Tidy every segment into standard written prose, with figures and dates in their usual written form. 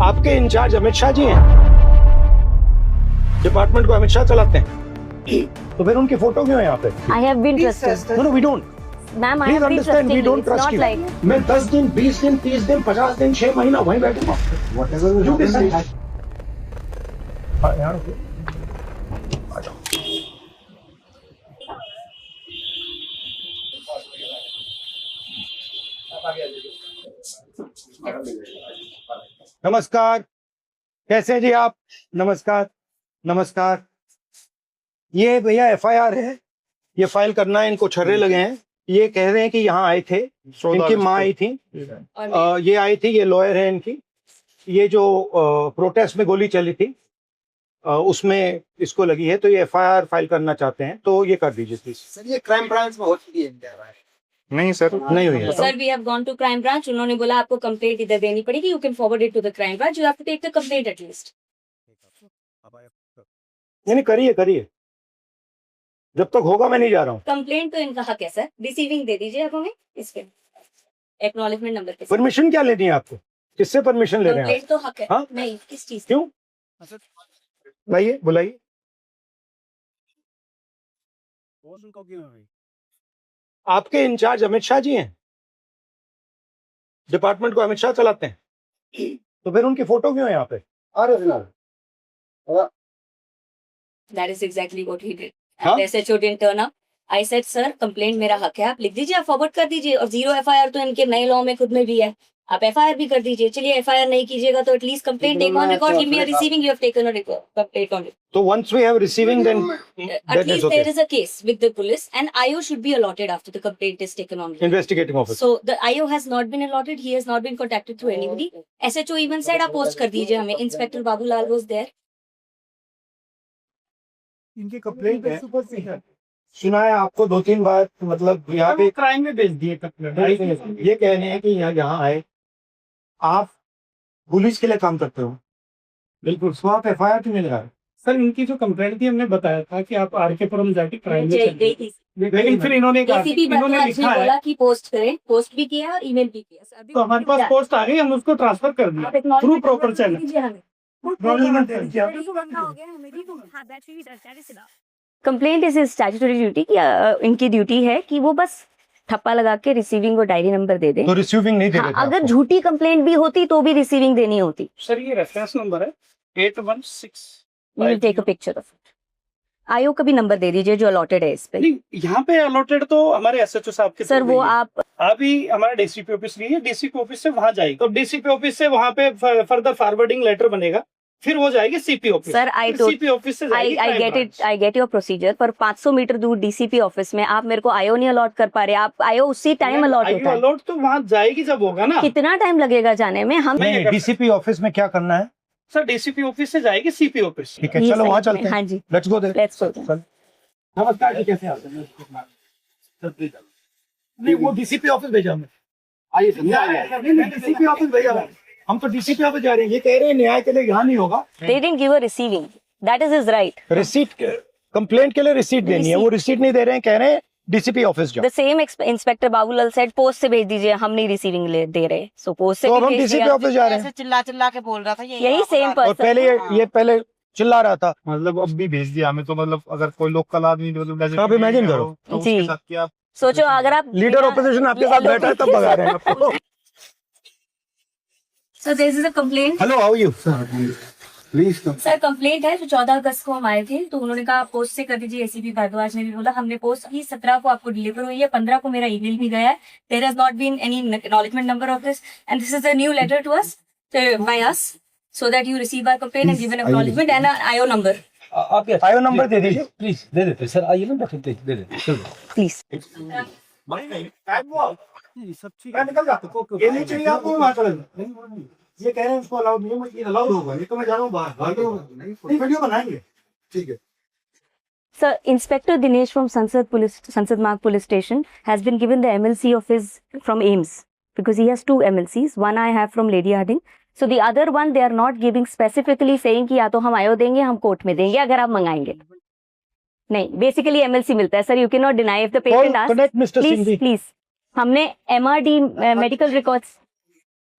आपके इंचार्ज अमित शाह जी हैं, डिपार्टमेंट को अमित शाह चलाते हैं, तो फिर उनकी फोटो क्यों है यहाँ पे? I have been trusted. No we don't, Ma'am, I please have been understand, we trusting you. Don't It's trust not you. like. मैं 10 दिन 20 दिन 30 दिन 50 दिन 6 महीना वहीं बैठूंगा। You decide. हाँ, यहाँ रुको। आ जाओ। नमस्कार, कैसे हैं जी आप? नमस्कार, नमस्कार। ये भैया एफआईआर है, ये फाइल करना है, इनको छर्रे लगे हैं। ये कह रहे हैं कि यहाँ आए थे, इनकी माँ आई थी, ये आई थी, ये लॉयर है इनकी। ये जो प्रोटेस्ट में गोली चली थी उसमें इसको लगी है, तो ये एफआईआर फाइल करना चाहते हैं, तो ये कर दीजिए प्लीज। सर ये क्राइम ब्रांच में होती है। नहीं सर, नहीं हुई है। Sir, we have gone to crime branch. उन्होंने बोला आपको कंप्लेंट इधर देनी पड़ेगी. You can forward it to the crime branch. You have to take the complaint at least. नहीं करिए करिए, जब तक होगा मैं नहीं जा रहा हूँ। कंप्लेंट तो इनका हक है सर. रिसीविंग दे दीजिए आप हमें इस पे एक्नॉलेजमेंट नंबर पे. परमिशन क्या लेनी है आपको? किससे परमिशन ले रहे हैं कंप्लेंट तो हक है. हाँ? नहीं, किस चीज? क्यों? लाइए, बुलाइए। आपके इंचार्ज अमित शाह जी हैं, डिपार्टमेंट को अमित शाह चलाते हैं, तो फिर उनकी फोटो क्यों है यहाँ पे? That is exactly what he did. हाँ? And SHO didn't turn up. I said sir, complaint मेरा हक है, आप लिख दीजिए, आप फॉरवर्ड कर दीजिए. और 0 FIR तो इनके नए लॉ में खुद में भी है. आप FIR भी कर दीजिए. चलिए FIR नहीं कीजिएगा तो at least complaint take on record. Give me a receiving, you have taken a complaint on. तो once we have receiving then At that is least okay. there is a case with the police and IO should be allotted after the complaint is taken on. Investigating officer. So the IO has not been allotted. He has not been contacted through anybody. SHO even said आप post कर दीजिए हमें. Inspector Babulal was there. इनकी complaint है, सुना है आपको 2-3 बार, मतलब यहाँ पे क्राइम में भेज दिए कंप्लेंट। ये कह रहे हैं कि यहाँ आए, आप पुलिस के लिए काम करते हो, बिल्कुल, तो आप FIR क्यों नहीं लगा? सर इनकी जो कंप्लेंट थी हमने बताया था कि आप RK-पुरम जाके क्राइम में चले गई थी. लेकिन फिर इन्होंने कहा ACP इन्होंने बदलाव लिखा है बोला कि पोस्ट करें. पोस्ट भी किया और ईमेल भी किया. सर, अभी तो हमारे पास पोस्ट आ गई, हम उसको ट्रांसफर कर दिया आप acknowledgement through proper number channel. दीजिए हमें. कंप्लेंट इज स्टैट्यूटरी ड्यूटी कि इनकी ड्यूटी है कि वो बस ठप्पा लगा के रिसीविंग और डायरी नंबर दे दे. तो रिसीविंग नहीं दे हाँ, रहे थे अगर आपको? झूठी कंप्लेंट भी होती तो भी रिसीविंग देनी होती. सर ये रेफरेंस नंबर है 816। You will take a picture of it. आयोग का भी नंबर दे दीजिए जो अलॉटेड है इस पे. नहीं यहाँ पे अलॉटेड तो हमारे SHO साहब के सर वो आप अभी हमारा DCP ऑफिस नहीं है, DCP ऑफिस से वहां जाएगी, तो DCP ऑफिस से वहां पे फर्दर फॉरवर्डिंग लेटर बनेगा, फिर वो जाएगी CP office. Sir CP office से जाएगी आई गेट योर प्रोसीजर. पर 500 मीटर दूर DCP ऑफिस में आप मेरे को आयो नहीं अलॉट कर पा रहे. आप आयो उसी टाइम अलॉट होता है. अलॉट तो वहां जाएगी जब होगा ना. कितना टाइम लगेगा जाने में? हम नहीं, DCP ऑफिस में क्या करना है? सर DCP ऑफिस से जाएगी CP ऑफिस. ठीक है, चलो वहाँ चलते हैं. हाँ जी, let's go there. Let's go. नमस्कार जी, कैसे हैं आप? नहीं, वो DCP ऑफिस भेजा हमें. आइए DCP ऑफिस भेजा हमें. हम तो DCP ऑफिस जा रहे हैं. ये कह रहे हैं न्याय के लिए यहाँ नहीं होगा. They didn't give a receiving. That is his right. Receipt, complaint के लिए रिसीट देनी है, वो रिसीट नहीं दे रहे हैं, कह रहे हैं DCP ऑफिस जाओ. The same Inspector Babulal said post से भेज दीजिए, हम नहीं रिसीविंग दे रहे. सो पोस्ट से तो भी अब हम भेज DCP दिया. ऑफिस जा रहे हैं. चिल्ला चिल्ला के बोल रहा था यही सेम और पर्सन. पहले ये पहले चिल्ला रहा था. मतलब अब भी भेज दिया हमें, तो मतलब अगर कोई लोकल आदमी मतलब आप imagine करो. तो जी. उसके साथ क्या सोचो अगर आप लीडर ऑपोजिशन आपके साथ बैठा है तब भगा रहे हैं आपको. So this is a complaint. Hello, how are you? Sir complaint है जो 14 अगस्त को हम आए थे, तो उन्होंने कहा पोस्ट से कर दीजिए. ACP भारद्वाज ने भी बोला हमने पोस्ट की. 17 को आपको डिलीवर हुई है, 15 को मेरा ईमेल भी गया है. There has not been any acknowledgement number of this and this is a new letter to us by us so that you receive our complaint and give an acknowledgement and IO number. आप IO number दे दीजिए please. दे देते sir, आइए ना, बैठे दे देते. Please. सब ठीक मैं निकल जाता हूँ. ये नहीं चाहिए आपको, वहाँ चले जाओ. ये कह रहे हैं इसको अलाउड नहीं है, ये अलाउड होगा. ये तो मैं जा रहा हूँ बाहर. नहीं, वीडियो बनाएंगे. ठीक है. Sir, Inspector Dinesh from Sansad Marg Police Station has been given the MLC of his from AIMS because he has 2 MLCs. One I have from Lady Harding. So the other one they are not giving specifically saying कि या तो हम आयो देंगे, हम court में देंगे अगर आप मंगाएंगे. नहीं, बेसिकली MLC मिलता है sir. You can not deny if the patient asks. Connect mister Singh ji. Please हमने MRD medical records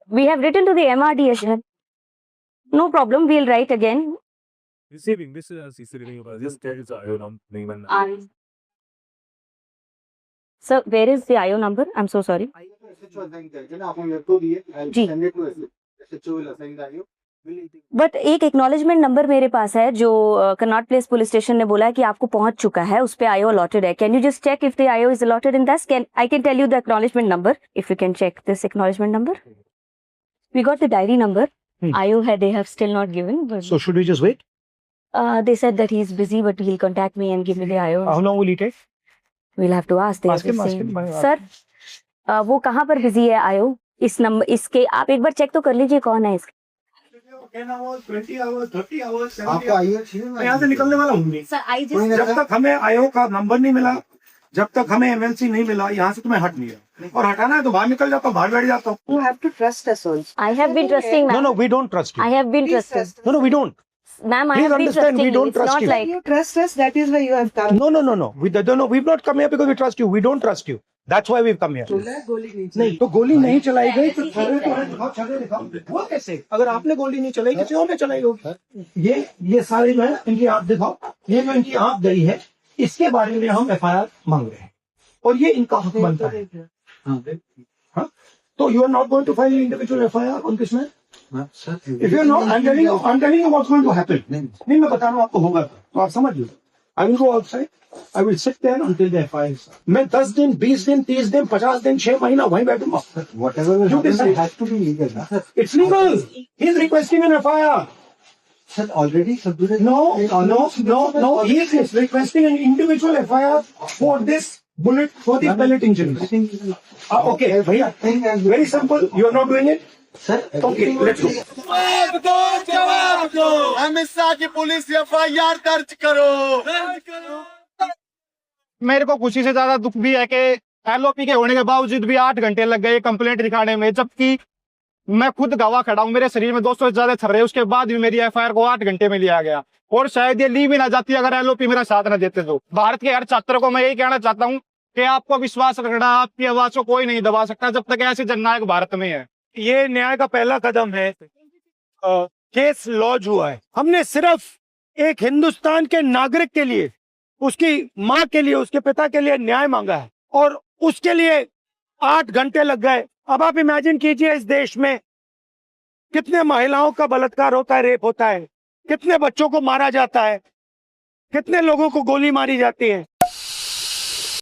we have written to the MRD as well. No problem. We'll write again. Receiving this is a CCTV. Just tell us name and Sir, where is the IO number? I'm so sorry. जी. But एक acknowledgement number मेरे पास है जो Connaught place police station ने बोला है कि आपको पहुंच चुका है, उस पे आईओ अलॉटेड है. Can you just check if the IO is allotted in this? Can I can tell you the acknowledgement number if you can check this acknowledgement number. We got the diary number. IO है, they have still not given. But, So should we just wait? they said that he is busy, but he'll contact me and give me the IO. How long will it take? We'll have to ask. They Ask are him, the ask same. him, ask Sir, वो कहाँ पर busy है IO? इस number, इसके आप एक बार check तो कर लीजिए कौन है इसका. 10 hours, 20 hours, 30 hours, 70 आपको hours. आईओ चाहिए मैं यहाँ से निकलने वाला हूँ नहीं. सर आई जब तक हमें आईओ का नंबर नहीं मिला, जब तक हमें एमएलसी नहीं मिला, यहाँ से तो मैं हट नहीं रहा. और हटाना है तो बाहर निकल जाता हूँ, बाहर बैठ जाता हूँ. You have to trust us also. I have been trusting, No, ma'am. no, we don't trust you. I have been Please trusting. trust us. No, no, we don't. Ma'am, I Please have been understand, trusting we you. don't It's trust not you. like You trust us, that is why you have come. No, no, no, no. We don't come here because we trust you. We don't trust you. That's why we've come here. गोली नहीं नहीं तो गोली नहीं चलाई गई तो छर्रे तो है, दिखाओ छर्रे दिखाओ. वो कैसे? अगर आपने गोली नहीं चलाई किसी और ने चलाई होगी. ये सारे जो है इनकी आंख दिखाओ. ये जो इनकी आंख गई है इसके बारे में हम एफआईआर मांग रहे हैं और ये इनका हक बनता है. हाँ? तो you are not going to file individual FIR on this man. If you are not, I'm telling you what's going to happen. नहीं मैं बता रहा हूँ आपको होगा तो आप समझ लो. I will go outside. I will sit there until the FIR is. मैं 10 दिन, 20 दिन, 30 दिन, 50 दिन, 6 महीना वहीं बैठूंगा. Whatever will You happen, decide. it has to be legal. Na? It's legal. He's requesting an FIR. Sir, already Sabdur No. He is requesting an individual FIR for this bullet, for the pellet injuries. Okay, भैया. Very simple. You are not doing it. Sir, Okay, let's go. Amit Shah की police FIR दर्ज करो. मेरे को खुशी से ज्यादा दुख भी है कि एलओपी के होने के बावजूद भी 8 घंटे लग गए कंप्लेंट दिखाने में, जबकि मैं खुद गवाह खड़ा हूँ. मेरे शरीर में 200 से ज्यादा छर्रे, उसके बाद भी मेरी एफआईआर को 8 घंटे में लिया गया और शायद ये ली भी ना जाती अगर एलओपी मेरा साथ न देते. तो भारत के हर छात्र को मैं यही कहना चाहता हूँ कि आपको विश्वास रखना, आपकी आवाज को कोई नहीं दबा सकता जब तक ऐसे जननायक भारत में है. ये न्याय का पहला कदम है. केस लॉन्च हुआ है. हमने सिर्फ एक हिंदुस्तान के नागरिक के लिए, उसकी माँ के लिए, उसके पिता के लिए न्याय मांगा है और उसके लिए 8 घंटे लग गए. अब आप इमेजिन कीजिए इस देश में कितने महिलाओं का बलात्कार होता है, रेप होता है, कितने बच्चों को मारा जाता है, कितने लोगों को गोली मारी जाती है.